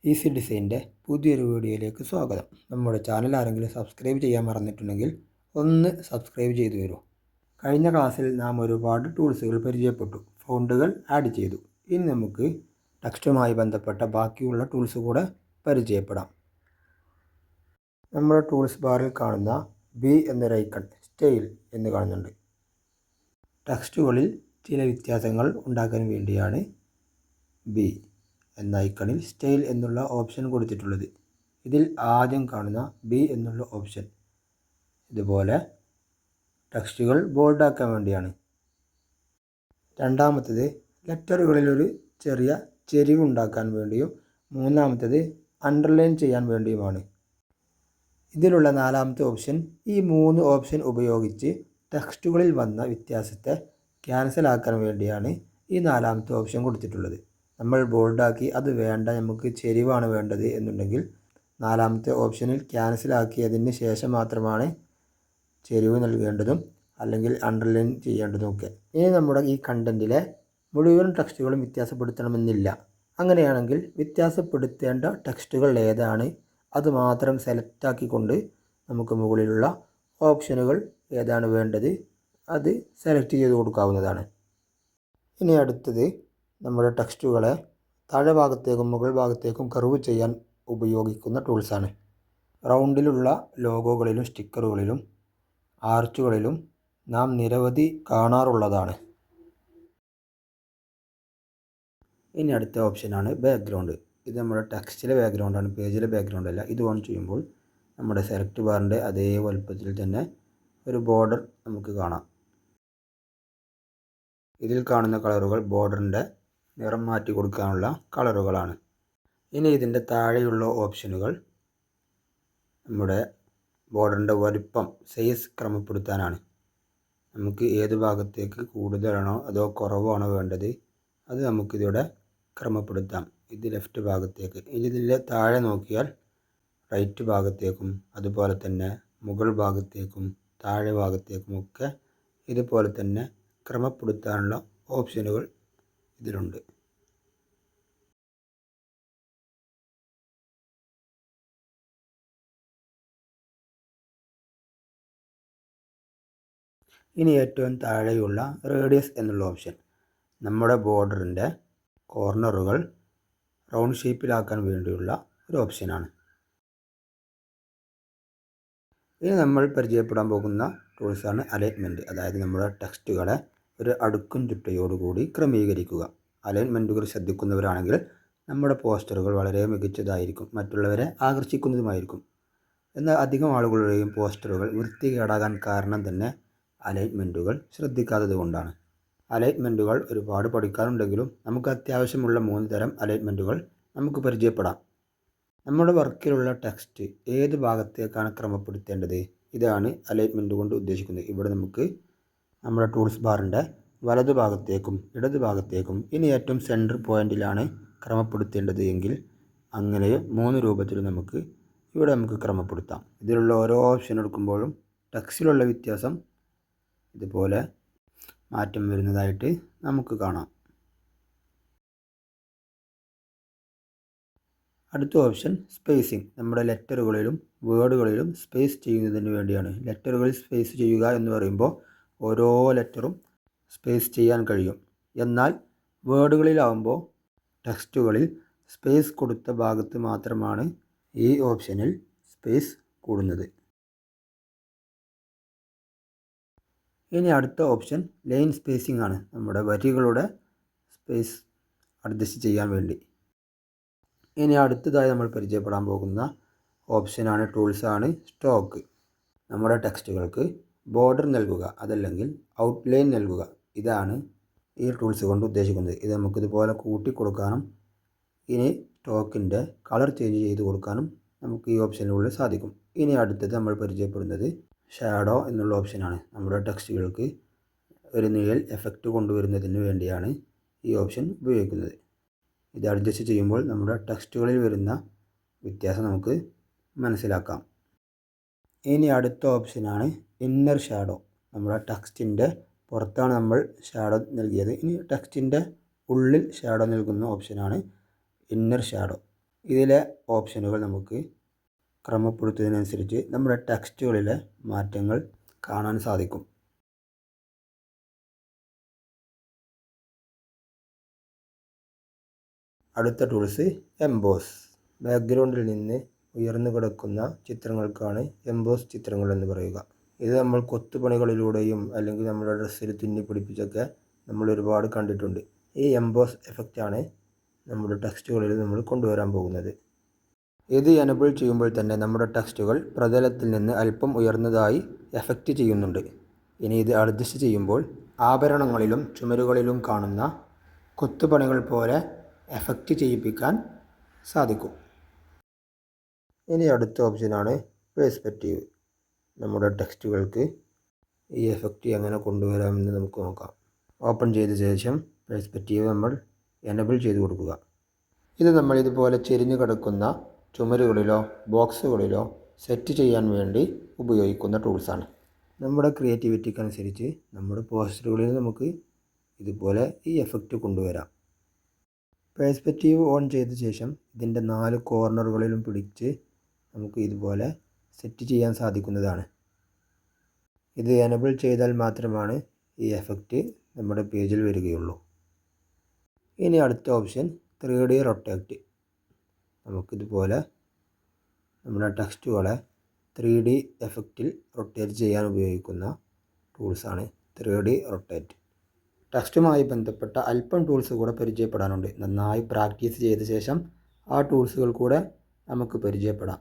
Easy ഡിസൈൻ്റെ പുതിയൊരു വീഡിയോയിലേക്ക് സ്വാഗതം. നമ്മുടെ ചാനൽ ആരെങ്കിലും സബ്സ്ക്രൈബ് ചെയ്യാൻ മറന്നിട്ടുണ്ടെങ്കിൽ ഒന്ന് സബ്സ്ക്രൈബ് ചെയ്തു തരൂ. കഴിഞ്ഞ ക്ലാസ്സിൽ നാം ഒരുപാട് ടൂൾസുകൾ പരിചയപ്പെട്ടു, ഫോണ്ടുകൾ ആഡ് ചെയ്തു. ഇനി നമുക്ക് ടെക്സ്റ്റുമായി ബന്ധപ്പെട്ട ബാക്കിയുള്ള ടൂൾസ് കൂടെ പരിചയപ്പെടാം. നമ്മുടെ ടൂൾസ് ബാറിൽ കാണുന്ന ബി എന്നൊരു ഐക്കൺ സ്റ്റൈൽ എന്ന് കാണുന്നുണ്ട്. ടെക്സ്റ്റുകളിൽ ചില വ്യത്യാസങ്ങൾ ഉണ്ടാക്കാൻ വേണ്ടിയാണ് ബി എന്ന ഐക്കണിൽ സ്റ്റൈൽ എന്നുള്ള ഓപ്ഷൻ കൊടുത്തിട്ടുള്ളത്. ഇതിൽ ആദ്യം കാണുന്ന ബി എന്നുള്ള ഓപ്ഷൻ ഇതുപോലെ ടെക്സ്റ്റുകൾ ബോൾഡാക്കാൻ വേണ്ടിയാണ്. രണ്ടാമത്തേത് ലെറ്ററുകളിലൊരു ചെറിയ ചെരിവുണ്ടാക്കാൻ വേണ്ടിയും മൂന്നാമത്തേത് അണ്ടർലൈൻ ചെയ്യാൻ വേണ്ടിയുമാണ്. ഇതിലുള്ള നാലാമത്തെ ഓപ്ഷൻ ഈ മൂന്ന് ഓപ്ഷൻ ഉപയോഗിച്ച് ടെക്സ്റ്റുകളിൽ വന്ന വ്യത്യാസത്തെ ക്യാൻസൽ ആക്കാൻ വേണ്ടിയാണ് ഈ നാലാമത്തെ ഓപ്ഷൻ കൊടുത്തിട്ടുള്ളത്. നമ്മൾ ബോൾഡാക്കി അത് വേണ്ട, നമുക്ക് ചെരിവാണ് വേണ്ടത് എന്നുണ്ടെങ്കിൽ നാലാമത്തെ ഓപ്ഷനിൽ ക്യാൻസൽ ആക്കിയതിന് ശേഷം മാത്രമാണ് ചെരിവ് നൽകേണ്ടതും അല്ലെങ്കിൽ അണ്ടർലൈൻ ചെയ്യേണ്ടതുമൊക്കെ. ഇനി നമ്മുടെ ഈ കണ്ടൻറ്റിലെ മുഴുവൻ ടെക്സ്റ്റുകളും വ്യത്യാസപ്പെടുത്തണമെന്നില്ല. അങ്ങനെയാണെങ്കിൽ വ്യത്യാസപ്പെടുത്തേണ്ട ടെക്സ്റ്റുകൾ ഏതാണ് അത് മാത്രം സെലക്ട് ആക്കിക്കൊണ്ട് നമുക്ക് മുകളിലുള്ള ഓപ്ഷനുകൾ ഏതാണ് വേണ്ടത് അത് സെലക്ട് ചെയ്ത് കൊടുക്കാവുന്നതാണ്. ഇനി അടുത്തത് നമ്മുടെ ടെക്സ്റ്റുകളെ താഴെ ഭാഗത്തേക്കും മുകൾ ഭാഗത്തേക്കും കർവ് ചെയ്യാൻ ഉപയോഗിക്കുന്ന ടൂൾസാണ്. റൗണ്ടിലുള്ള ലോഗോകളിലും സ്റ്റിക്കറുകളിലും ആർച്ചുകളിലും നാം നിരവധി കാണാറുള്ളതാണ്. ഇനി അടുത്ത ഓപ്ഷനാണ് ബാക്ക്ഗ്രൗണ്ട്. ഇത് നമ്മുടെ ടെക്സ്റ്റിലെ ബാക്ക്ഗ്രൗണ്ടാണ്, പേജിലെ ബാക്ക്ഗ്രൗണ്ട് അല്ല. ഇത് ഓൺ ചെയ്യുമ്പോൾ നമ്മുടെ സെലക്ട് ബാറിൻ്റെ അതേ വലുപ്പത്തിൽ തന്നെ ഒരു ബോർഡർ നമുക്ക് കാണാം. ഇതിൽ കാണുന്ന കളറുകൾ ബോർഡറിൻ്റെ നിറം മാറ്റി കൊടുക്കാനുള്ള കളറുകളാണ്. ഇനി ഇതിൻ്റെ താഴെയുള്ള ഓപ്ഷനുകൾ നമ്മുടെ ബോർഡറിൻ്റെ വലുപ്പം സൈസ് ക്രമപ്പെടുത്താനാണ്. നമുക്ക് ഏത് ഭാഗത്തേക്ക് കൂടുതലാണോ അതോ കുറവാണോ വേണ്ടത് അത് നമുക്കിതിവിടെ ക്രമപ്പെടുത്താം. ഇത് ലെഫ്റ്റ് ഭാഗത്തേക്ക്. ഇനി ഇതിൻ്റെ താഴെ നോക്കിയാൽ റൈറ്റ് ഭാഗത്തേക്കും അതുപോലെ തന്നെ മുകൾ ഭാഗത്തേക്കും താഴെ ഭാഗത്തേക്കുമൊക്കെ ഇതുപോലെ തന്നെ ക്രമപ്പെടുത്താനുള്ള ഓപ്ഷനുകൾ ഇതിലുണ്ട്. ഇനി ഏറ്റവും താഴെയുള്ള റേഡിയസ് എന്നുള്ള ഓപ്ഷൻ നമ്മുടെ ബോർഡറിൻ്റെ കോർണറുകൾ റൗണ്ട് ഷേപ്പിലാക്കാൻ വേണ്ടിയുള്ള ഒരു ഓപ്ഷനാണ്. ഇനി നമ്മൾ പരിചയപ്പെടാൻ പോകുന്ന ടൂൾസാണ് അലൈൻമെൻറ്റ്. അതായത് നമ്മുടെ ടെക്സ്റ്റുകളെ ഒരു അടുക്കും ചുറ്റയോടുകൂടി ക്രമീകരിക്കുക. അലൈൻമെൻറ്റുകൾ ശ്രദ്ധിക്കുന്നവരാണെങ്കിൽ നമ്മുടെ പോസ്റ്ററുകൾ വളരെ മികച്ചതായിരിക്കും, മറ്റുള്ളവരെ ആകർഷിക്കുന്നതുമായിരിക്കും. എന്നാൽ അധികം ആളുകളുടെയും പോസ്റ്ററുകൾ വൃത്തികേടാകാൻ കാരണം തന്നെ അലൈൻമെൻറ്റുകൾ ശ്രദ്ധിക്കാത്തത് കൊണ്ടാണ്. അലൈൻമെൻറ്റുകൾ ഒരുപാട് പഠിക്കാനുണ്ടെങ്കിലും നമുക്ക് അത്യാവശ്യമുള്ള 3 തരം അലൈൻമെൻറ്റുകൾ നമുക്ക് പരിചയപ്പെടാം. നമ്മുടെ വർക്കിലുള്ള ടെക്സ്റ്റ് ഏത് ഭാഗത്തേക്കാണ് ക്രമപ്പെടുത്തേണ്ടത്, ഇതാണ് അലൈൻമെൻറ്റ് കൊണ്ട് ഉദ്ദേശിക്കുന്നത്. ഇവിടെ നമുക്ക് നമ്മുടെ ടൂൾസ് ബാറിൻ്റെ വലതു ഭാഗത്തേക്കും ഇടതു ഭാഗത്തേക്കും ഇനി ഏറ്റവും സെൻറ്റർ പോയിൻറ്റിലാണ് ക്രമപ്പെടുത്തേണ്ടത് എങ്കിൽ അങ്ങനെ 3 രൂപത്തിൽ ഇവിടെ നമുക്ക് ക്രമപ്പെടുത്താം. ഇതിലുള്ള ഓരോ ഓപ്ഷൻ എടുക്കുമ്പോഴും ടെക്സ്റ്റിലുള്ള വ്യത്യാസം ഇതുപോലെ മാറ്റം വരുന്നതായിട്ട് നമുക്ക് കാണാം. അടുത്ത ഓപ്ഷൻ സ്പേസിംഗ്. നമ്മുടെ ലെറ്ററുകളിലും വേർഡുകളിലും സ്പേസ് ചെയ്യുന്നതിന് വേണ്ടിയാണ്. ലെറ്ററുകളിൽ സ്പേസ് ചെയ്യുക എന്ന് പറയുമ്പോൾ ഓരോ ലെറ്ററും സ്പേസ് ചെയ്യാൻ കഴിയും. എന്നാൽ വേർഡുകളിലാവുമ്പോൾ ടെക്സ്റ്റുകളിൽ സ്പേസ് കൊടുത്ത ഭാഗത്ത് മാത്രമാണ് ഈ ഓപ്ഷനിൽ സ്പേസ് കൂടുന്നത്. ഇനി അടുത്ത ഓപ്ഷൻ ലൈൻ സ്പേസിംഗ് ആണ്. നമ്മുടെ വരികളുടെ സ്പേസ് അഡ്ജസ്റ്റ് ചെയ്യാൻ വേണ്ടി. ഇനി അടുത്തതായി നമ്മൾ പരിചയപ്പെടാൻ പോകുന്ന ഓപ്ഷനാണ് ടൂൾസാണ് സ്ട്രോക്ക്. നമ്മുടെ ടെക്സ്റ്റുകൾക്ക് ബോർഡർ നൽകുക അതല്ലെങ്കിൽ ഔട്ട്ലൈൻ നൽകുക. ഇതാണ് ഈ ടൂൾസ് കൊണ്ട് ഉദ്ദേശിക്കുന്നത്. ഇത് നമുക്കിതുപോലെ കൂട്ടി കൊടുക്കാനും ഇനി സ്ട്രോക്കിൻ്റെ കളർ ചേഞ്ച് ചെയ്ത് കൊടുക്കാനും നമുക്ക് ഈ ഓപ്ഷനിലൂടെ സാധിക്കും. ഇനി അടുത്തത് നമ്മൾ പരിചയപ്പെടുന്നത് ഷാഡോ എന്നുള്ള ഓപ്ഷനാണ്. നമ്മുടെ ടെക്സ്റ്റുകൾക്ക് ഒരു നിഴൽ എഫക്റ്റ് കൊണ്ടുവരുന്നതിന് വേണ്ടിയാണ് ഈ ഓപ്ഷൻ ഉപയോഗിക്കുന്നത്. ഇത് അഡ്ജസ്റ്റ് ചെയ്യുമ്പോൾ നമ്മുടെ ടെക്സ്റ്റുകളിൽ വരുന്ന വ്യത്യാസം നമുക്ക് മനസ്സിലാക്കാം. ഇനി അടുത്ത ഓപ്ഷനാണ് ഇന്നർ ഷാഡോ. നമ്മുടെ ടെക്സ്റ്റിൻ്റെ പുറത്താണ് നമ്മൾ ഷാഡോ നൽകിയത്. ഇനി ടെക്സ്റ്റിൻ്റെ ഉള്ളിൽ ഷാഡോ നൽകുന്ന ഓപ്ഷനാണ് ഇന്നർ ഷാഡോ. ഇതിലെ ഓപ്ഷനുകൾ നമുക്ക് ക്രമപ്പെടുത്തുന്നതിനനുസരിച്ച് നമ്മുടെ ടെക്സ്റ്റുകളിലെ മാറ്റങ്ങൾ കാണാൻ സാധിക്കും. അടുത്ത ടൂൾസ് എംബോസ്. ബാക്ക്ഗ്രൗണ്ടിൽ നിന്ന് ഉയർന്നു കിടക്കുന്ന ചിത്രങ്ങൾക്കാണ് എംബോസ് ചിത്രങ്ങൾ എന്ന് പറയുക. ഇത് നമ്മൾ കൊത്തുപണികളിലൂടെയും അല്ലെങ്കിൽ നമ്മുടെ ഡ്രസ്സിൽ തുന്നി പിടിപ്പിച്ചൊക്കെ നമ്മൾ ഒരുപാട് കണ്ടിട്ടുണ്ട്. ഈ എംബോസ് എഫക്റ്റാണ് നമ്മുടെ ടെക്സ്റ്റുകളിൽ നമ്മൾ കൊണ്ടുവരാൻ പോകുന്നത്. ഇത് എനബിൾ ചെയ്യുമ്പോൾ തന്നെ നമ്മുടെ ടെക്സ്റ്റുകൾ പ്രതലത്തിൽ നിന്ന് അല്പം ഉയർന്നതായി എഫക്റ്റ് ചെയ്യുന്നുണ്ട്. ഇനി ഇത് അഡ്ജസ്റ്റ് ചെയ്യുമ്പോൾ ആഭരണങ്ങളിലും ചുമരുകളിലും കാണുന്ന കൊത്തുപണികൾ പോലെ എഫക്റ്റ് ചെയ്യിപ്പിക്കാൻ സാധിക്കും. ഇനി അടുത്ത ഓപ്ഷനാണ് പേഴ്സ്പെക്റ്റീവ്. നമ്മുടെ ടെക്സ്റ്റുകൾക്ക് ഈ എഫക്റ്റ് എങ്ങനെ കൊണ്ടുവരാമെന്ന് നമുക്ക് നോക്കാം. ഓപ്പൺ ചെയ്ത ശേഷം പേഴ്സ്പെക്റ്റീവ് നമ്മൾ എനബിൾ ചെയ്ത് കൊടുക്കുക. ഇത് നമ്മൾ ഇതുപോലെ ചെരിഞ്ഞു കിടക്കുന്ന ചുമരുകളിലോ ബോക്സുകളിലോ സെറ്റ് ചെയ്യാൻ വേണ്ടി ഉപയോഗിക്കുന്ന ടൂൾസാണ്. നമ്മുടെ ക്രിയേറ്റിവിറ്റിക്കനുസരിച്ച് നമ്മുടെ പോസ്റ്ററുകളിൽ നമുക്ക് ഇതുപോലെ ഈ എഫക്റ്റ് കൊണ്ടുവരാം. പേഴ്സ്പെക്റ്റീവ് ഓൺ ചെയ്ത ശേഷം ഇതിൻ്റെ 4 കോർണറുകളിലും പിടിച്ച് നമുക്ക് ഇതുപോലെ സെറ്റ് ചെയ്യാൻ സാധിക്കുന്നതാണ്. ഇത് എനബിൾ ചെയ്താൽ മാത്രമാണ് ഈ എഫക്റ്റ് നമ്മുടെ പേജിൽ വരികയുള്ളൂ. ഇനി അടുത്ത ഓപ്ഷൻ 3D റൊട്ടേറ്റ്. നമുക്കിതുപോലെ നമ്മുടെ ടെക്സ്റ്റുകളെ 3D എഫക്റ്റിൽ റൊട്ടേറ്റ് ചെയ്യാൻ ഉപയോഗിക്കുന്ന ടൂൾസാണ് 3D റൊട്ടേറ്റ്. ടെക്സ്റ്റുമായി ബന്ധപ്പെട്ട അല്പം ടൂൾസ് കൂടെ പരിചയപ്പെടാനുണ്ട്. നന്നായി പ്രാക്ടീസ് ചെയ്ത ശേഷം ആ ടൂൾസുകൾ കൂടെ നമുക്ക് പരിചയപ്പെടാം.